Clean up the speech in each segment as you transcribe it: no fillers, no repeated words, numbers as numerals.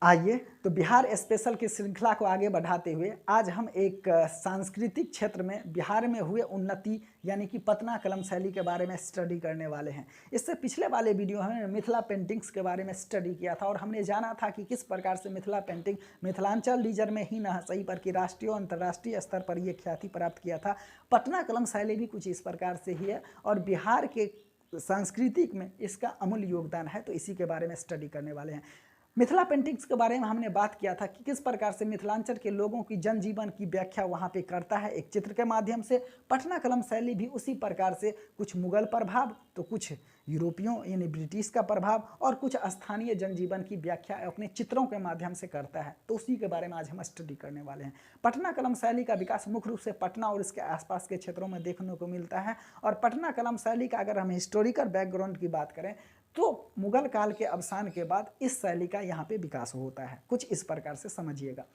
आइए तो बिहार स्पेशल की श्रृंखला को आगे बढ़ाते हुए आज हम एक सांस्कृतिक क्षेत्र में बिहार में हुए उन्नति यानी कि पतना कलम शैली के बारे में स्टडी करने वाले हैं। इससे पिछले वाले वीडियो में मिथिला पेंटिंग्स के बारे में स्टडी किया था और हमने जाना था कि किस प्रकार से मिथिला पेंटिंग मिथिलांचल रीजन में ही न सही पर कि राष्ट्रीय और अंतर्राष्ट्रीय स्तर पर यह ख्याति प्राप्त किया था। पतना कलम शैली भी कुछ इस प्रकार से ही है और बिहार के सांस्कृतिक में इसका अमूल्य योगदान है, तो इसी के बारे में स्टडी करने वाले हैं। मिथिला पेंटिंग्स के बारे में हमने बात किया था कि किस प्रकार से मिथिलांचल के लोगों की जनजीवन की व्याख्या वहाँ पे करता है एक चित्र के माध्यम से। पटना कलम शैली भी उसी प्रकार से कुछ मुगल प्रभाव तो कुछ यूरोपियों यानी ब्रिटिश का प्रभाव और कुछ स्थानीय जनजीवन की व्याख्या अपने चित्रों के माध्यम से करता है, तो उसी के बारे में आज हम स्टडी करने वाले हैं। पटना कलम शैली का विकास मुख्य रूप से पटना और इसके आसपास के क्षेत्रों में देखने को मिलता है। और पटना कलम शैली का अगर हम हिस्टोरिकल बैकग्राउंड की बात करें तो मुगल काल के अवसान के बाद इस शैली का यहाँ पे विकास होता है। कुछ इस प्रकार से समझिएगा।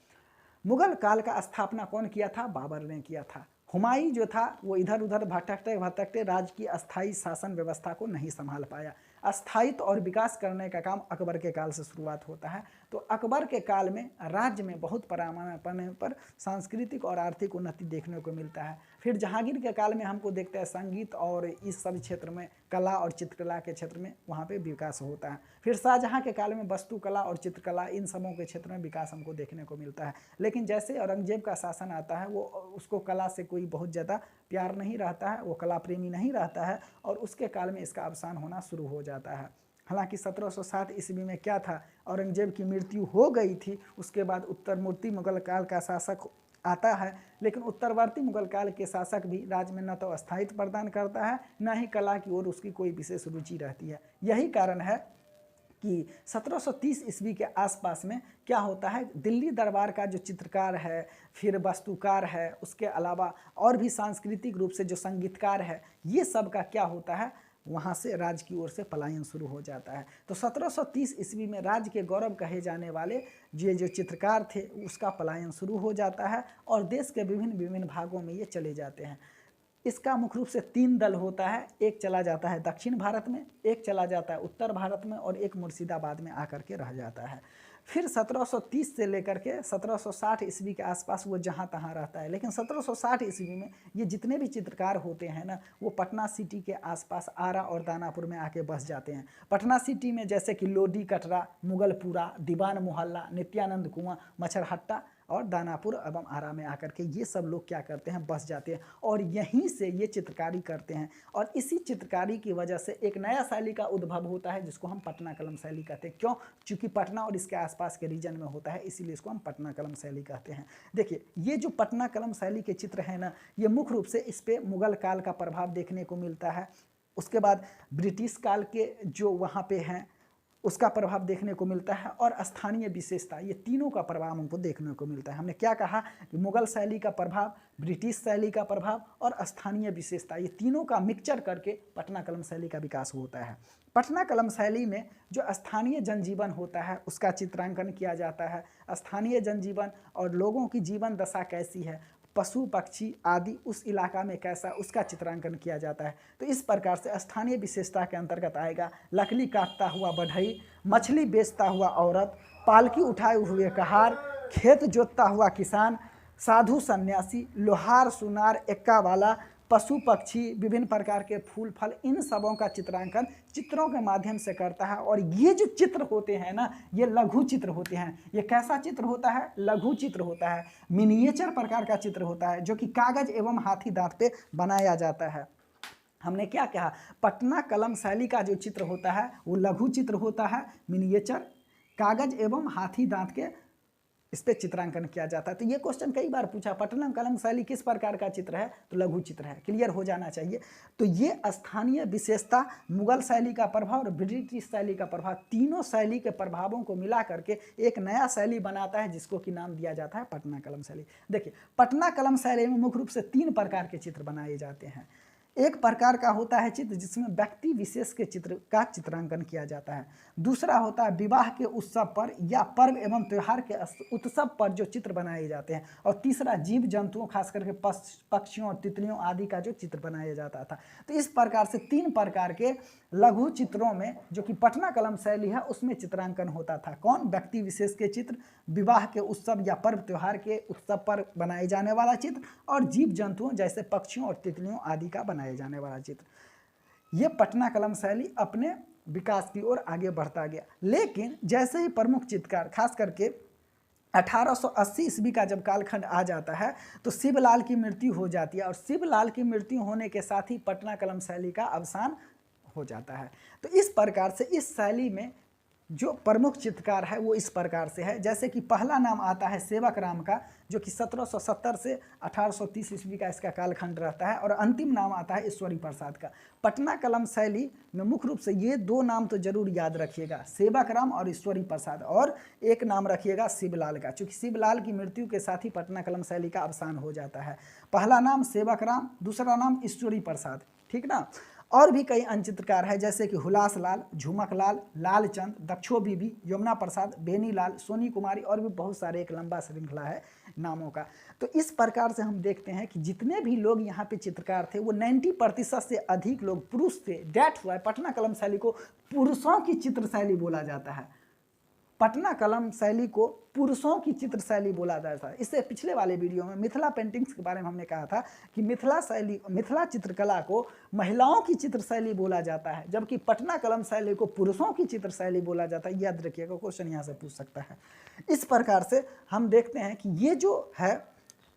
मुगल काल का स्थापना कौन किया था? बाबर ने किया था। हुमायूं जो था वो इधर उधर भटकते भटकते राज्य की अस्थायी शासन व्यवस्था को नहीं संभाल पाया। स्थायित्व और विकास करने का काम अकबर के काल से शुरुआत होता है। तो अकबर के काल में राज्य में बहुत पैमाने पर सांस्कृतिक और आर्थिक उन्नति देखने को मिलता है। फिर जहांगीर के काल में हमको देखते हैं संगीत और इस सब क्षेत्र में कला और चित्रकला के क्षेत्र में वहाँ पे विकास होता है। फिर शाहजहाँ के काल में वास्तुकला और चित्रकला इन सबों के क्षेत्र में विकास हमको देखने को मिलता है। लेकिन जैसे औरंगजेब का शासन आता है वो उसको कला से कोई बहुत ज़्यादा प्यार नहीं रहता है, वो कला प्रेमी नहीं रहता है और उसके काल में इसका अवसान होना शुरू हो जाता है। हालांकि 1760 ईस्वी में क्या था, औरंगजेब की मृत्यु हो गई थी। उसके बाद उत्तरवर्ती मुगल काल का शासक आता है, लेकिन उत्तरवर्ती मुगल काल के शासक भी राज्य में न तो स्थायित्व प्रदान करता है न ही कला की ओर उसकी कोई विशेष रुचि रहती है। यही कारण है कि 1730 ईस्वी के आसपास में क्या होता है, दिल्ली दरबार का जो चित्रकार है, फिर वास्तुकार है, उसके अलावा और भी सांस्कृतिक रूप से जो संगीतकार है, ये सब का क्या होता है, वहाँ से राज्य की ओर से पलायन शुरू हो जाता है। तो 1730 ईस्वी में राज्य के गौरव कहे जाने वाले ये जो चित्रकार थे उसका पलायन शुरू हो जाता है और देश के विभिन्न विभिन्न भागों में ये चले जाते हैं। इसका मुख्य रूप से 3 दल होता है। एक चला जाता है दक्षिण भारत में, एक चला जाता है उत्तर भारत में और एक मुर्शिदाबाद में आकर के रह जाता है। फिर 1730 से लेकर के 1760 ईस्वी के आसपास वो जहाँ तहाँ रहता है। लेकिन 1760 ईस्वी में ये जितने भी चित्रकार होते हैं ना, वो पटना सिटी के आसपास आरा और दानापुर में आके बस जाते हैं। पटना सिटी में जैसे कि लोडी कटरा, मुगलपुरा, दीवान मोहल्ला, नित्यानंद कुआं, मच्छरहट्टा और दानापुर एवं आरा में आकर के ये सब लोग क्या करते हैं, बस जाते हैं और यहीं से ये चित्रकारी करते हैं। और इसी चित्रकारी की वजह से एक नया शैली का उद्भव होता है जिसको हम पटना कलम शैली कहते हैं। क्यों? क्योंकि पटना और इसके आसपास के रीजन में होता है, इसीलिए इसको हम पटना कलम शैली कहते हैं। देखिए ये जो पटना कलम शैली के चित्र हैं ना, ये मुख्य रूप से इस पर मुगल काल का प्रभाव देखने को मिलता है। उसके बाद ब्रिटिश काल के जो वहाँ पे हैं उसका प्रभाव देखने को मिलता है और स्थानीय विशेषता, ये तीनों का प्रभाव हमको देखने को मिलता है। हमने क्या कहा कि मुगल शैली का प्रभाव, ब्रिटिश शैली का प्रभाव और स्थानीय विशेषता, ये तीनों का मिक्सचर करके पटना कलम शैली का विकास होता है। पटना कलम शैली में जो स्थानीय जनजीवन होता है उसका चित्रांकन किया जाता है। स्थानीय जनजीवन और लोगों की जीवन दशा कैसी है, पशु पक्षी आदि उस इलाका में कैसा, उसका चित्रांकन किया जाता है। तो इस प्रकार से स्थानीय विशेषता के अंतर्गत आएगा लकड़ी काटता हुआ बढ़ई, मछली बेचता हुआ औरत, पालकी उठाए हुए कहार, खेत जोतता हुआ किसान, साधु सन्यासी, लोहार सुनार एक्का वाला, पशु पक्षी, विभिन्न प्रकार के फूल फल, इन सबों का चित्रांकन चित्रों के माध्यम से करता है। और ये जो चित्र होते हैं ना, ये लघु चित्र होते हैं। ये कैसा चित्र होता है? लघु चित्र होता है, मिनिएचर प्रकार का चित्र होता है जो कि कागज एवं हाथी दांत पे बनाया जाता है। हमने क्या कहा, पटना कलम शैली का जो चित्र होता है वो लघु चित्र होता है, मिनिएचर, कागज एवं हाथी दांत के इस पर चित्रांकन किया जाता है। तो ये क्वेश्चन कई बार पूछा, पटना कलम शैली किस प्रकार का चित्र है? तो लघु चित्र है, क्लियर हो जाना चाहिए। तो ये स्थानीय विशेषता, मुगल शैली का प्रभाव और ब्रिटिश शैली का प्रभाव, तीनों शैली के प्रभावों को मिला करके एक नया शैली बनाता है जिसको कि नाम दिया जाता है पटना कलम शैली। देखिए पटना कलम शैली में मुख्य रूप से 3 प्रकार के चित्र बनाए जाते हैं। एक प्रकार का होता है चित्र जिसमें व्यक्ति विशेष के चित्र का चित्रांकन किया जाता है। दूसरा होता है विवाह के उत्सव पर या पर्व एवं त्योहार के उत्सव पर जो चित्र बनाए जाते हैं। और तीसरा जीव जंतुओं खास करके पक्षियों और तितलियों आदि का जो चित्र बनाया जाता था। तो इस प्रकार से 3 प्रकार के लघु चित्रों में जो कि पटना कलम शैली है उसमें चित्रांकन होता था। कौन? व्यक्ति विशेष के चित्र, विवाह के उत्सव या पर्व त्योहार के उत्सव पर बनाए जाने वाला चित्र, और जीव जंतुओं जैसे पक्षियों और तितलियों आदि का बनाए जाने वाला चित्र। ये पटना कलम शैली अपने विकास की ओर आगे बढ़ता गया। लेकिन जैसे ही प्रमुख चित्रकार खास करके 1880 ईस्वी का जब कालखंड आ जाता है तो शिवलाल की मृत्यु हो जाती है, और शिवलाल की मृत्यु होने के साथ ही पटना कलम शैली का अवसान हो जाता है। तो इस प्रकार से इस शैली में जो प्रमुख चित्रकार है वो इस प्रकार से है। जैसे कि पहला नाम आता है सेवक राम का, जो कि 1770 से 1830 ईस्वी का इसका कालखंड रहता है, और अंतिम नाम आता है ईश्वरी प्रसाद का। पटना कलम शैली में मुख्य रूप से ये 2 नाम तो जरूर याद रखिएगा, सेवक राम और ईश्वरी प्रसाद, और एक नाम रखिएगा शिवलाल का, क्योंकि शिवलाल की मृत्यु के साथ ही पटना कलम शैली का अवसान हो जाता है। पहला नाम सेवक राम, दूसरा नाम ईश्वरी प्रसाद, ठीक ना। और भी कई अन्य चित्रकार है जैसे कि हुलास लाल, झुमक लाल, लालचंद, दक्षो बीबी, यमुना प्रसाद, बेनी लाल, सोनी कुमारी, और भी बहुत सारे एक लंबा श्रृंखला है नामों का। तो इस प्रकार से हम देखते हैं कि जितने भी लोग यहाँ पे चित्रकार थे वो 90% से अधिक लोग पुरुष थे। दैट्स व्हाई पटना कलम शैली को पुरुषों की चित्र शैली बोला जाता है। पटना कलम शैली को पुरुषों की चित्र शैली बोला जाता है। इससे पिछले वाले वीडियो में मिथिला पेंटिंग्स के बारे में हमने कहा था कि मिथिला चित्रकला को महिलाओं की चित्र शैली बोला जाता है, जबकि पटना कलम शैली को पुरुषों की चित्र शैली बोला जाता है। याद रखिएगा, क्वेश्चन यहाँ से पूछ सकता है। इस प्रकार से हम देखते हैं कि ये जो है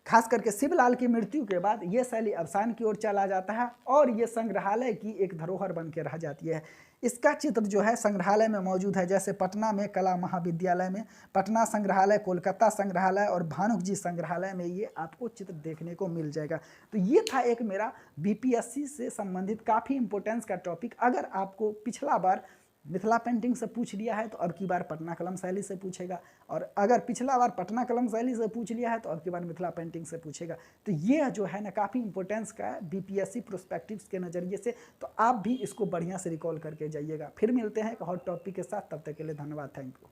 खास करके शिवलाल की मृत्यु के बाद ये शैली अवसान की ओर चला जाता है, और ये संग्रहालय की एक धरोहर बन के रह जाती है। इसका चित्र जो है संग्रहालय में मौजूद है, जैसे पटना में कला महाविद्यालय में, पटना संग्रहालय, कोलकाता संग्रहालय और भानुक जी संग्रहालय में ये आपको चित्र देखने को मिल जाएगा। तो ये था एक मेरा बीपीएससी से संबंधित काफ़ी इंपॉर्टेंस का टॉपिक। अगर आपको पिछला बार मिथिला पेंटिंग से पूछ लिया है तो अब की बार पटना कलम शैली से पूछेगा, और अगर पिछला बार पटना कलम शैली से पूछ लिया है तो अब की बार मिथिला पेंटिंग से पूछेगा। तो ये जो है ना काफ़ी इंपॉर्टेंस का है बीपीएससी प्रोस्पेक्टिव्स के नज़रिए से। तो आप भी इसको बढ़िया से रिकॉल करके जाइएगा। फिर मिलते हैं एक हॉट टॉपिक के साथ, तब तक के लिए धन्यवाद, थैंक यू।